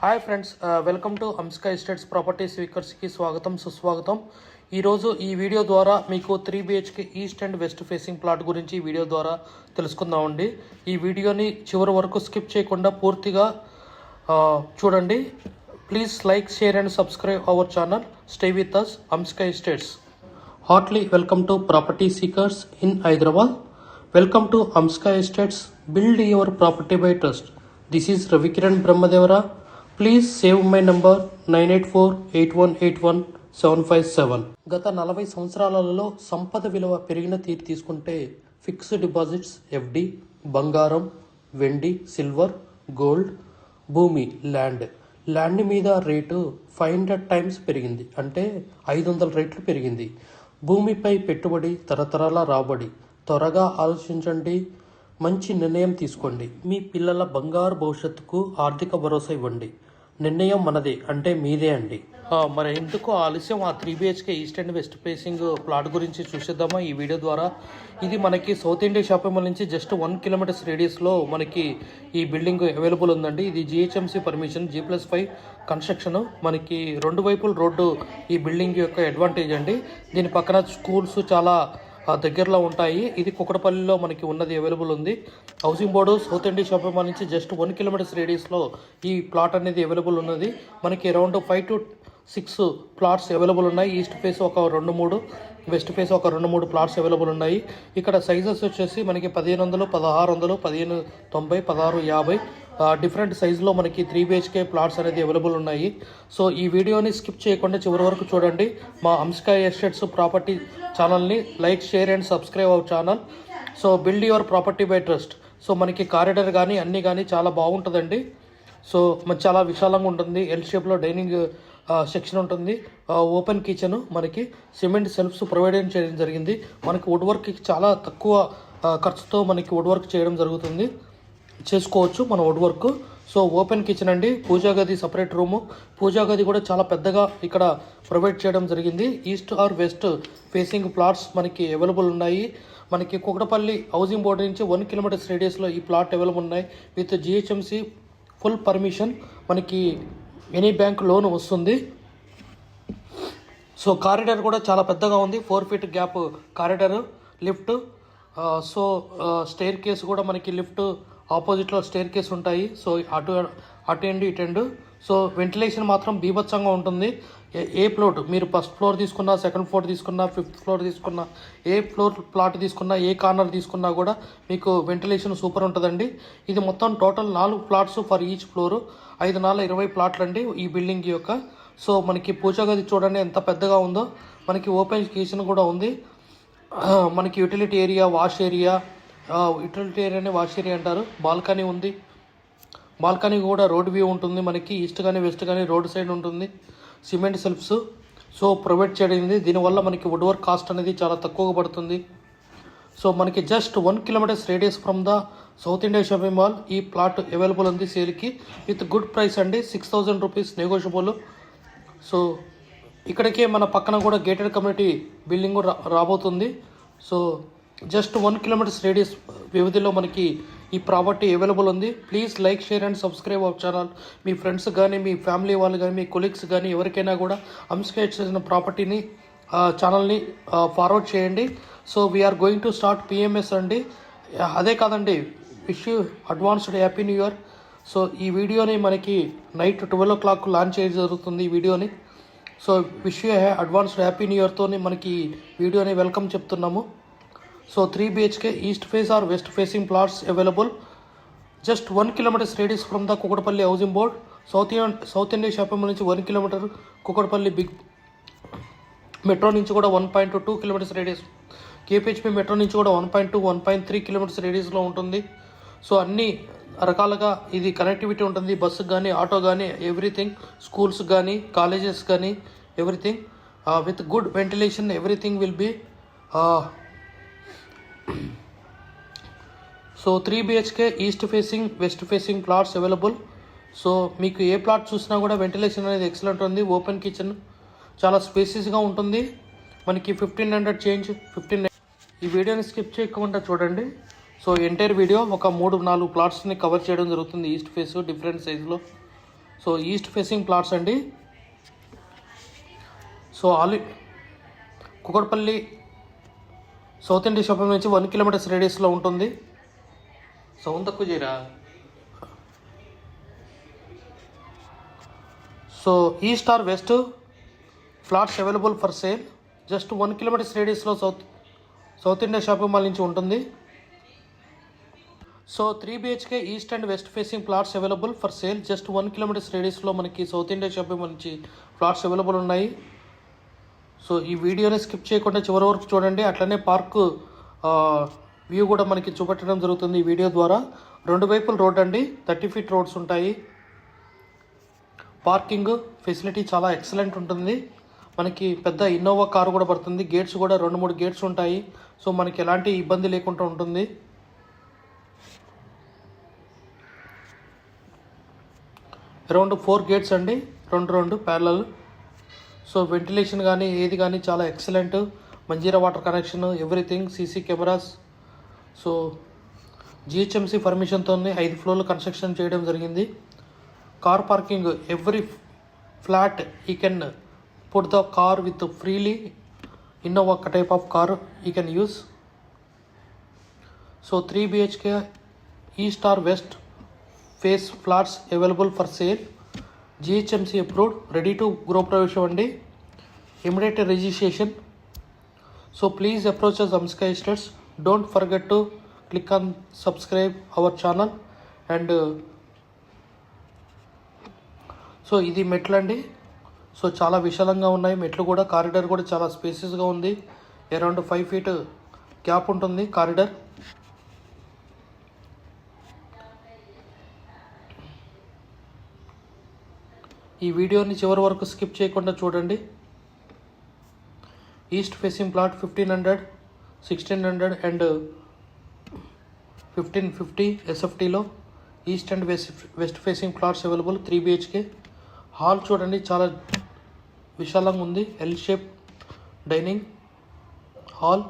Hi friends, welcome to Amsky Estates property స్పీకర్స్కి స్వాగతం సుస్వాగతం. ఈరోజు ఈ వీడియో ద్వారా మీకు 3BHK east and west facing plot గురించి ఈ వీడియో ద్వారా తెలుసుకుందామండి. ఈ వీడియోని చివరి వరకు స్కిప్ చేయకుండా పూర్తిగా చూడండి. Please like, share and subscribe our channel. Stay with us Amsky Estates. Heartly welcome to property seekers in Hyderabad. Welcome to Amsky Estates. Build your property by trust. This is Ravikiran Brahmadevara. Please save my number 9848181757. గత 40 సంవత్సరాలలో సంపద విలువ పెరిగిన తీరు తీసుకుంటే fixed deposits, FD, బంగారం, వెండి, silver, gold, భూమి, ల్యాండ్ మీద రేటు 500 టైమ్స్ పెరిగింది, అంటే 500 రెట్లు పెరిగింది. భూమిపై పెట్టుబడి, తరతరాల రాబడి. త్వరగా ఆలోచించండి, మంచి నిర్ణయం తీసుకోండి. మీ పిల్లల బంగారు భవిష్యత్తుకు ఆర్థిక భరోసా ఇవ్వండి. నిర్ణయం మనదే, అంటే మీదే అండి. మరి ఎందుకు ఆలస్యం? ఆ 3BHK east and west facing plot గురించి చూసేద్దామా ఈ వీడియో ద్వారా. ఇది మనకి సౌత్ ఇండియా షాపింగ్ మాల్ నుంచి జస్ట్ 1 కిలోమీటర్స్ రేడియస్లో మనకి ఈ బిల్డింగ్ అవైలబుల్ ఉందండి. ఇది GHMC పర్మిషన్, G+5 కన్స్ట్రక్షన్. మనకి రెండు వైపుల రోడ్డు ఈ బిల్డింగ్ యొక్క అడ్వాంటేజ్ అండి. దీని పక్కన స్కూల్స్ చాలా దగ్గరలో ఉంటాయి. ఇది కుకటపల్లిలో మనకి ఉన్నది, అవైలబుల్ ఉంది. Housing board south India shopping mall నుంచి జస్ట్ 1 కిలోమీటర్స్ రేడియస్లో ఈ ప్లాట్ అనేది అవైలబుల్ ఉన్నది. మనకి అరౌండ్ 5 to 6 ప్లాట్స్ అవైలబుల్ ఉన్నాయి. ఈస్ట్ ఫేస్ ఒక 2-3, వెస్ట్ ఫేస్ ఒక 2-3 ప్లాట్స్ అవైలబుల్ ఉన్నాయి. ఇక్కడ సైజెస్ వచ్చేసి మనకి 1500, 1600, 1590, 1650 డిఫరెంట్ సైజులో మనకి 3BHK ప్లాట్స్ అనేది అవైలబుల్ ఉన్నాయి. సో ఈ వీడియోని స్కిప్ చేయకుండా చివరి వరకు చూడండి. మా అంస్కా ఎస్టేట్స్ ప్రాపర్టీ ఛానల్ని like, share and subscribe our channel. So build your property by trust. So మనకి కారిడార్ కానీ అన్నీ కానీ చాలా బాగుంటుందండి. సో చాలా విశాలంగా ఉంటుంది. ఎల్ షేప్లో డైనింగ్ సెక్షన్ ఉంటుంది. ఓపెన్ కిచెన్, మనకి సిమెంట్ సెల్ఫ్స్ ప్రొవైడ్ చేయడం జరిగింది. మనకి వుడ్ వర్క్ చాలా తక్కువ ఖర్చుతో మనకి వుడ్ వర్క్ చేయడం చేసుకోవచ్చు మన wood work. So open kitchen అండి. పూజా గది సపరేట్ రూము. పూజా గది కూడా చాలా పెద్దగా ఇక్కడ ప్రొవైడ్ చేయడం జరిగింది. East or west facing plots మనకి అవైలబుల్ ఉన్నాయి. మనకి కుకటపల్లి హౌసింగ్ బోర్డు నుంచి 1 కిలోమీటర్స్ రేడియస్లో ఈ ప్లాట్ అవైలబుల్ ఉన్నాయి. With GHMC full permission. మనకి ఎనీ బ్యాంక్ లోన్ వస్తుంది. సో కారిడార్ కూడా చాలా పెద్దగా ఉంది. 4 feet gap corridor, lift. So staircase కూడా మనకి లిఫ్ట్ ఆపోజిట్లో స్టైర్ కేస్ ఉంటాయి. సో అటు ఎండ్ ఇటు ఎండ్. సో వెంటిలేషన్ మాత్రం బీభత్సంగా ఉంటుంది. ఏ ఫ్లోర్ మీరు ఫస్ట్ ఫ్లోర్ తీసుకున్నా, సెకండ్ ఫ్లోర్ తీసుకున్నా, 5th ఫ్లోర్ తీసుకున్నా, ఏ ఫ్లోర్ ప్లాట్ తీసుకున్నా, ఏ కార్నర్ తీసుకున్నా కూడా మీకు వెంటిలేషన్ సూపర్ ఉంటుందండి. ఇది మొత్తం total 4 plots for each floor. 5×4 20 ప్లాట్లు అండి ఈ బిల్డింగ్ యొక్క. సో మనకి పూజా గది చూడండి ఎంత పెద్దగా ఉందో. మనకి ఓపెన్ కిచెన్ కూడా ఉంది. మనకి utility area, wash area, utility ఏరియానే వాష్ ఏరియా అంటారు. బాల్కనీ ఉంది. బాల్కనీ కూడా రోడ్ వ్యూ ఉంటుంది. మనకి ఈస్ట్ కానీ వెస్ట్ కానీ రోడ్ సైడ్ ఉంటుంది. సిమెంట్ సెల్ఫ్స్ సో ప్రొవైడ్ చేయడింది. దీనివల్ల మనకి వుడ్ వర్క్ కాస్ట్ అనేది చాలా తక్కువగా పడుతుంది. సో మనకి just 1 kilometres radius from the south India shopping mall ఈ ప్లాట్ అవైలబుల్ ఉంది సేల్కి విత్ గుడ్ ప్రైస్ అండి. 6000 రూపీస్ నెగోషియబుల్. సో ఇక్కడికే మన పక్కన కూడా గేటెడ్ కమ్యూనిటీ బిల్డింగ్ రాబోతుంది. సో జస్ట్ 1 కిలోమీటర్స్ రేడియస్ వ్యవధిలో మనకి ఈ ప్రాపర్టీ అవైలబుల్ ఉంది. Please like, share and subscribe our channel. Me friends కానీ, మీ ఫ్యామిలీ వాళ్ళు కానీ, మీ కొలీగ్స్ కానీ ఎవరికైనా కూడా అంస్కా చేసిన ప్రాపర్టీని ఛానల్ని ఫార్వర్డ్ చేయండి. So we are going to start PMS అండి. అదే కాదండి, wish you advanced happy new year. So ఈ వీడియోని మనకి నైట్ 12 o'clock లాంచ్ చేయడం జరుగుతుంది ఈ వీడియోని. So wish you advanced happy new ఇయర్తో మనకి వీడియోని వెల్కమ్ చెప్తున్నాము. So 3BHK east face or west facing plots available. Just 1 kilometres radius from the Kukatpally housing board. South India shopping mall నుంచి 1 కిలోమీటర్, కుకటపల్లి బిగ్ మెట్రో నుంచి కూడా 1.2 కిలోమీటర్స్ రేడియస్, KPHP మెట్రో నుంచి కూడా 1.2, 1.3 kilometres రేడియస్లో ఉంటుంది. సో అన్ని రకాలుగా ఇది కనెక్టివిటీ ఉంటుంది. బస్సుకు కానీ, ఆటో కానీ, ఎవ్రీథింగ్. స్కూల్స్ కానీ, కాలేజెస్ కానీ, everything with good ventilation. Everything will be. So 3BHK east facing, west facing plots available. So మీకు ఏ ప్లాట్ చూసినా కూడా వెంటిలేషన్ అనేది ఎక్సలెంట్ ఉంది. ఓపెన్ కిచెన్ చాలా స్పేసియస్గా ఉంటుంది. మనకి 1500 చేంజ్ 15. ఈ వీడియోని స్కిప్ చేయకుండా చూడండి. సో ఎంటైర్ వీడియో ఒక 3-4 ప్లాట్స్ని కవర్ చేయడం జరుగుతుంది ఈస్ట్ ఫేస్ డిఫరెంట్ సైజులో. సో ఈస్ట్ ఫేసింగ్ ప్లాట్స్ అండి. So Kukatpally South India shopping నుంచి 1 కిలోమీటర్స్ రేడియస్లో ఉంటుంది. సౌండ్ తక్కువ చేయరా. So east or west flats available for sale. Just 1 kilometres రేడియస్లో సౌత్ ఇండియా షాపింగ్ మాల్ నుంచి ఉంటుంది. So 3 BHK east and west facing plots available for sale. Just 1 kilometres రేడియస్లో మనకి సౌత్ ఇండియా షాపింగ్ మాల్ నుంచి plots available ఉన్నాయి. So ఈ వీడియోని skip చేయకుండా చివరి వరకు చూడండి. అట్లనే పార్క్ వ్యూ కూడా మనకి చూపెట్టడం జరుగుతుంది ఈ వీడియో ద్వారా. 2 వైపుల రోడ్ అండి, 30 ఫీట్ రోడ్స్ ఉంటాయి. పార్కింగ్ ఫెసిలిటీ చాలా ఎక్సలెంట్ ఉంటుంది. మనకి పెద్ద ఇన్నోవా కారు కూడా పడుతుంది. గేట్స్ కూడా 2-3 గేట్స్ ఉంటాయి. సో మనకి ఎలాంటి ఇబ్బంది లేకుండా ఉంటుంది. అరౌండ్ 4 గేట్స్ అండి, 2 ప్యారలల్. సో వెంటిలేషన్ కానీ ఏది కానీ చాలా excellent. Manjeera water connection, everything, CC cameras. So GHMC పర్మిషన్తో 5 ఫ్లోర్లు కన్స్ట్రక్షన్ చేయడం జరిగింది. Car parking every flat we can put the car with freely. Innova type of car we can use. So 3 BHK east or west face flats available for sale. GHMC approved, ready to గృహప్రవేశం అండి, immediate registration. So please approach us Amsky Estates. Don't forget to click on subscribe our channel. And so ఇది మెట్లు అండి. So చాలా విశాలంగా ఉన్నాయి మెట్లు కూడా. కారిడార్ కూడా చాలా స్పేసెస్గా ఉంది. అరౌండ్ 5 ఫీట్ గ్యాప్ ఉంటుంది కారిడార్. ఈ వీడియోని చివరి వరకు స్కిప్ చేయకుండా చూడండి. ఈస్ట్ ఫేసింగ్ ప్లాట్ 1500, 1600 అండ్ 1550 SFTలో east and west facing plots available. 3 BHK. Hall చూడండి చాలా విశాలంగా ఉంది. L shape dining hall.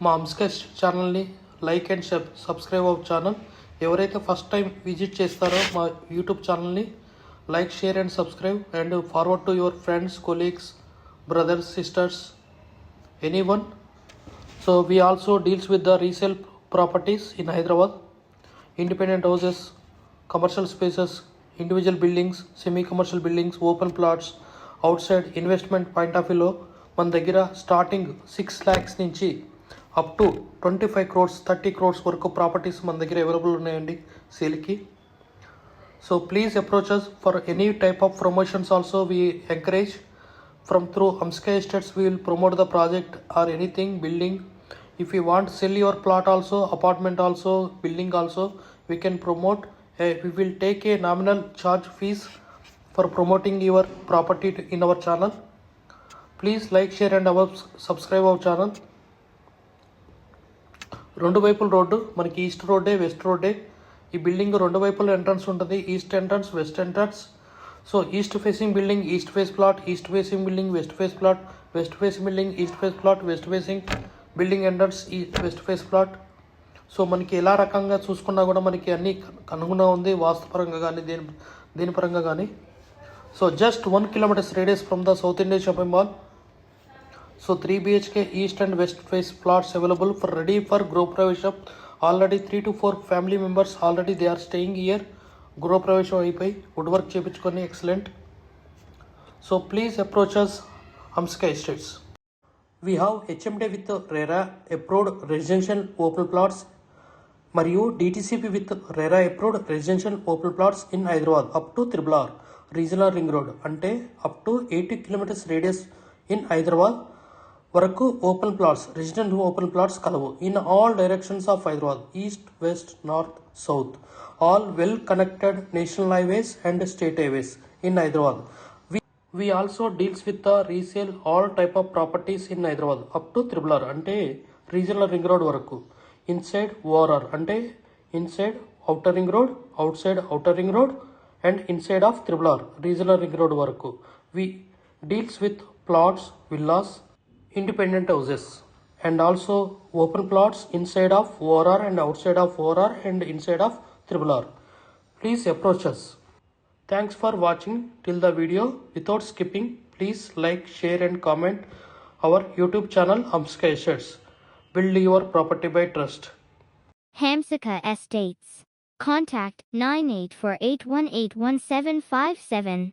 మా అమ్స్కై ఛానల్ని like and subscribe our channel. ఎవరైతే ఫస్ట్ టైం విజిట్ చేస్తారో మా యూట్యూబ్ ఛానల్ని like, share and subscribe and forward to your friends, colleagues, brothers, sisters, anyone. So we also deals with the resale properties in Hyderabad. Independent houses, commercial spaces, individual buildings, semi commercial buildings, open plots, out side investment point of వ్యూలో మన దగ్గర starting 6 lakhs నుంచి up to 25 crores, 30 crores వరకు properties మన దగ్గర available ఉన్నాయండి సేల్కి. So please approach us for any type of promotions. Also we encourage from through Amsky Estates. We will promote the project or anything building. If you want sell your plot also, apartment also, building also, we can promote. We will take a nominal charge fees for promoting your property in our channel. Please like, share and subscribe our channel. 2 వైపుల road మనకి east రోడ్డే, west రోడ్డే. ఈ building 2 వైపుల entrance ఉంటుంది. East entrance, west entrance. So east facing building east phase plot, east facing building west phase plot, west facing building east phase plot, west facing building entrance west phase plot. So మనకి ఎలా రకంగా చూసుకున్నా కూడా మనకి అన్నీ అనుగుణంగా ఉంది, వాస్తుపరంగా కానీ దేని పరంగా కానీ. So just 1 kilometers radius from the South India shopping mall. So 3 BHK east and west face plots available for ready for గృహప్రవేశం. Already 3 to 4 family members already they are staying year. గృహప్రవేశం అయిపోయి వుడ్ వర్క్ చేయించుకొని excellent. So please approach us Amsky Estates. We have HMD with RERA approved residential open plots మరియు DTCP with RERA approved residential open plots in Hyderabad up to RRR regional ring road. అంటే up to 80 kilometers radius in Hyderabad వరకు open plots, resident open plots కలవు in all directions of Hyderabad, east, west, north, south, all well connected national highways and state highways in Hyderabad. We also deals with the resale all type of properties in Hyderabad up to RRR అంటే regional ring road వరకు. Inside ORR అంటే inside outer ring road, out side outer ring road and inside of Triple R, regional ring road వరకు. We deals with plots, villas, independent houses and also open plots inside of ORR and outside of ORR and inside of Triple R. Please approach us. Thanks for watching till the video. Without skipping, please like, share and comment our YouTube channel Hamsika Estates. Build your property by trust. Hamsika Estates. Contact 9848181757.